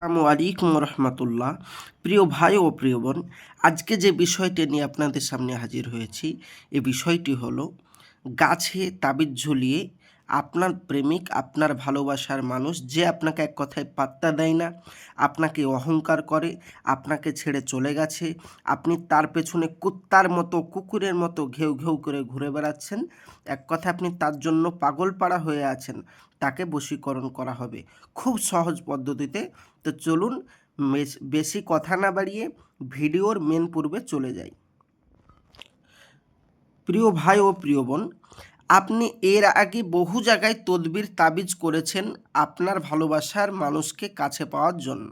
আসসালামু আলাইকুম রহমতুল্লাহ। প্রিয় ভাই ও প্রিয় বোন, আজকে যে বিষয়টি নিয়ে আপনাদের সামনে হাজির হয়েছি, এই বিষয়টি হলো গাছে তাবিজ ঝুলিয়ে আপনার প্রেমিক, আপনার ভালোবাসার মানুষ যে আপনাকে এক কথায় পাত্তা দেয় না, আপনাকে অহংকার করে, আপনাকে ছেড়ে চলে গেছে, আপনি তার পেছনে কুত্তার মতো, কুকুরের মতো ঘেউ ঘেউ করে ঘুরে বেড়াচ্ছেন, এক কথা আপনি তার জন্য পাগলপাড়া হয়ে আছেন, তাকে বশীকরণ করা হবে খুব সহজ পদ্ধতিতে। তো চলুন বেশি কথা না বাড়িয়ে ভিডিওর মেন পূর্বে চলে যাই। প্রিয় ভাই ও প্রিয় বোন, আপনি এর আগে বহু জায়গায় তদবির তাবিজ করেছেন আপনার ভালোবাসার মানুষকে কাছে পাওয়ার জন্য,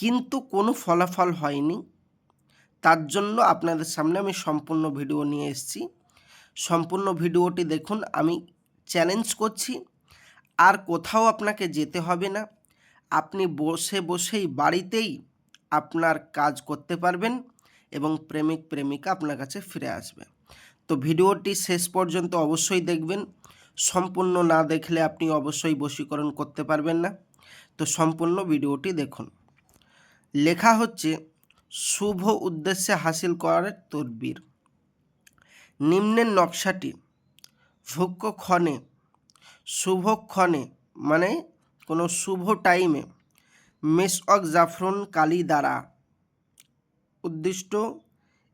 কিন্তু কোনো ফলাফল হয়নি। তার জন্য আপনাদের সামনে আমি সম্পূর্ণ ভিডিও নিয়ে এসেছি। সম্পূর্ণ ভিডিওটি দেখুন। আমি চ্যালেঞ্জ করছি, আর কোথাও আপনাকে যেতে হবে না। আপনি বসে বসেই বাড়িতেই আপনার কাজ করতে পারবেন এবং প্রেমিক প্রেমিকা আপনার কাছে ফিরে আসবে। তো ভিডিওটি শেষ পর্যন্ত অবশ্যই দেখবেন। সম্পূর্ণ না দেখলে আপনি অবশ্যই বশীকরণ করতে পারবেন না। তো সম্পূর্ণ ভিডিওটি দেখুন। লেখা হচ্ছে শুভ উদ্দেশ্যে হাসিল করার তদবির। নিম্নের নকশাটি ভক্ষক্ষণে, শুভক্ষণে মানে কোনো শুভ টাইমে মেশক জাফরন কালি দ্বারা উদ্দিষ্ট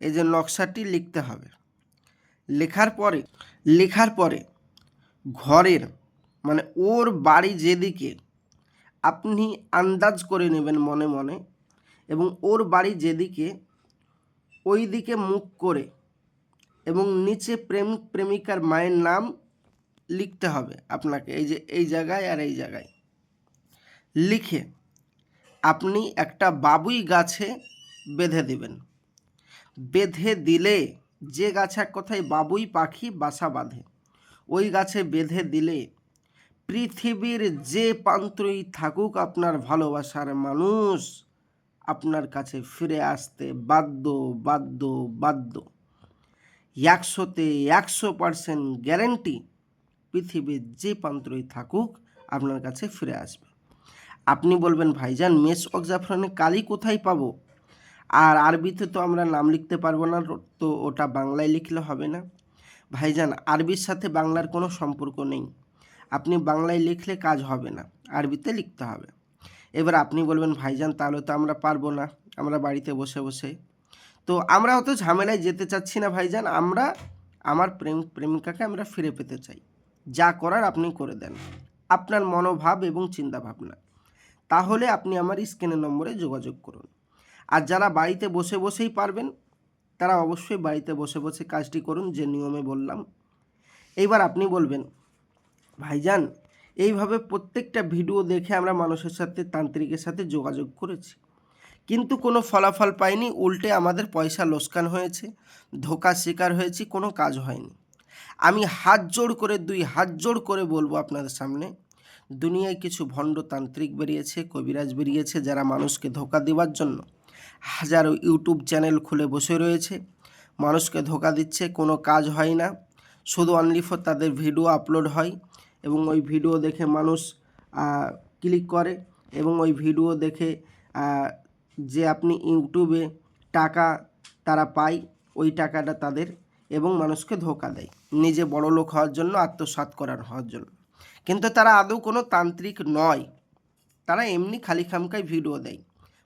এই যে নকশাটি লিখতে হবে। লেখার পরে ঘরের মানে ওর বাড়ি যেদিকে আপনি আন্দাজ করে নেবেন মনে মনে, এবং ওর বাড়ি যেদিকে ওই দিকে মুখ করে এবং নিচে প্রেমিক প্রেমিকার মায়ের নাম লিখতে হবে আপনাকে। এই যে এই জায়গায় আর এই জায়গায় লিখে আপনি একটা বাবুই গাছে বেঁধে দেবেন। বেঁধে দিলে, যে গাছে এক কথায় বাবুই পাখি বাসা বাঁধে, ওই গাছে বেঁধে দিলে পৃথিবীর যে প্রান্তই থাকুক আপনার ভালোবাসার মানুষ আপনার কাছে ফিরে আসতে বাধ্য বাধ্য বাধ্য। 100তে 100% গ্যারেন্টি, পৃথিবীর যে প্রান্তই থাকুক আপনার কাছে ফিরে আসবে। আপনি বলবেন, ভাইজান মেশক জাফরানে কালি কোথায় পাবো? আর আরবিতে তো আমরা নাম লিখতে পারবো না, তো ওটা বাংলায় লিখলে হবে না। ভাইজান আরবির সাথে বাংলার কোনো সম্পর্ক নেই, আপনি বাংলায় লিখলে কাজ হবে না, আরবিতে লিখতে হবে। এবার আপনি বলবেন, ভাইজান তাহলে তো আমরা পারবো না, আমরা বাড়িতে বসে বসে। তো আমরা অত ঝামেলায় যেতে চাচ্ছি না ভাইজান, আমরা আমার প্রেমিকাকে আমরা ফিরে পেতে চাই। যা করার আপনি করে দেন, আপনার মনোভাব এবং চিন্তাভাবনা। তাহলে আপনি আমার স্ক্রিনের নম্বরে যোগাযোগ করুন। আর যারা বাড়িতে বসে বসেই পারবেন তারা অবশ্যই বাড়িতে বসে বসে কাজটি করুন যে নিয়মে বললাম। এইবার আপনি বলবেন, ভাইজান এইভাবে প্রত্যেকটা ভিডিও দেখে আমরা মানুষের সাথে, তান্ত্রিকের সাথে যোগাযোগ করেছি, কিন্তু কোনো ফলাফল পাইনি, উল্টে আমাদের পয়সা লোকসান হয়েছে, ধোঁকার শিকার হয়েছি, কোনো কাজ হয়নি। আমি হাত জোড় করে, 2 হাত জোড় করে বলবো আপনাদের সামনে, দুনিয়ায় কিছু ভণ্ড তান্ত্রিক বেরিয়েছে, কবিরাজ বেরিয়েছে, যারা মানুষকে ধোঁকা দেওয়ার জন্য হাজারো ইউটিউব চ্যানেল খুলে বসে রয়েছে, মানুষকে ধোঁকা দিচ্ছে, কোনো কাজ হয় না, শুধু অনলি ফর তাদের ভিডিও আপলোড হয় এবং ওই ভিডিও দেখে মানুষ ক্লিক করে এবং ওই ভিডিও দেখে যে আপনি ইউটিউবে টাকা তারা পায়, ওই টাকাটা তাদের, এবং মানুষকে ধোঁকা দেয় নিজে বড়লোক হওয়ার জন্য, আত্মসাৎ হওয়ার জন্য। কিন্তু তারা আদৌ কোনো তান্ত্রিক নয়, তারা এমনি খালি খামকায় ভিডিও দেয়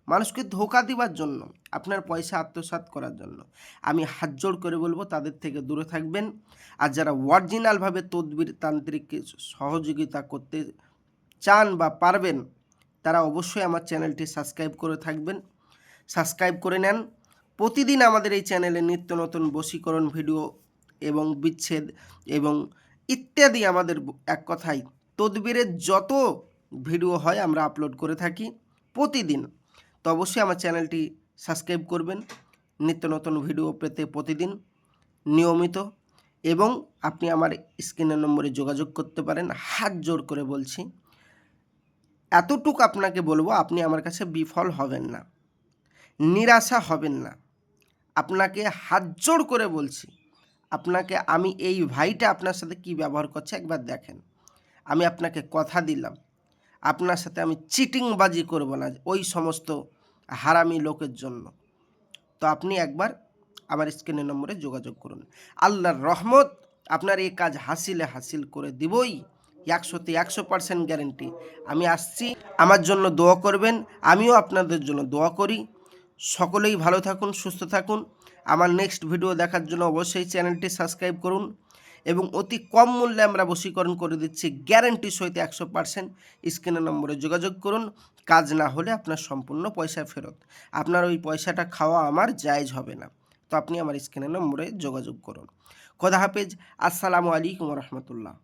মানুষকে ধোঁকা দেওয়ার জন্য, আপনার পয়সা আত্মসাৎ করার জন্য। আমি হাত জোড় করে বলবো তাদের থেকে দূরে থাকবেন। আর যারা অরিজিনালভাবে তদবির তান্ত্রিককে সহযোগিতা করতে চান বা পারবেন, তারা অবশ্যই আমার চ্যানেলটি সাবস্ক্রাইব করে থাকবেন, সাবস্ক্রাইব করে নেন। প্রতিদিন আমাদের এই চ্যানেলে নিত্য নতুন বশীকরণ ভিডিও এবং বিচ্ছেদ এবং ইত্যাদি, আমাদের এক কথায় তদবিরের যত ভিডিও হয় আমরা আপলোড করে থাকি প্রতিদিন। তো অবশ্যই আমার চ্যানেলটি সাবস্ক্রাইব করবেন নিত্য নতুন ভিডিও পেতে প্রতিদিন নিয়মিত, এবং আপনি আমার স্ক্রিনের নম্বরে যোগাযোগ করতে পারেন। হাত জোড় করে বলছি, এতটুকু আপনাকে বলবো, আপনি আমার কাছে বিফল হবেন না, নিরাশা হবেন না। আপনাকে হাত জোড় করে বলছি, আপনাকে আমি, এই ভাইটা আপনার সাথে কি ব্যবহার করছে একবার দেখেন। আমি আপনাকে কথা দিলাম, আপনার সাথে আমি চিটিংবাজি করব না ওই সমস্ত হারামি লোকের জন্য। তো আপনি একবার আমার স্ক্রিনের নম্বরে যোগাযোগ করুন। আল্লাহর রহমত আপনার এই কাজ হাসিল করে দিবই, ১০০তে ১০০% গ্যারেন্টি। আমি আসছি, আমার জন্য দোয়া করবেন, আমিও আপনাদের জন্য দোয়া করি। সকলেই ভালো থাকুন, সুস্থ থাকুন। আমার নেক্সট ভিডিও দেখার জন্য অবশ্যই চ্যানেলটি সাবস্ক্রাইব করুন এবং অতি কম মূল্যে আমরা বশীকরণ করে দিচ্ছি, গ্যারেন্টি সহিত ১০০%। স্ক্রিনের নম্বরে যোগাযোগ করুন। কাজ না হলে আপনার সম্পূর্ণ পয়সা ফেরত। আপনার ওই পয়সাটা খাওয়া আমার জায়েজ হবে না। তো আপনি আমার স্ক্রিনের নম্বরে যোগাযোগ করুন। খোদা হাফেজ। আসসালামু আলাইকুম রহমতুল্লাহ।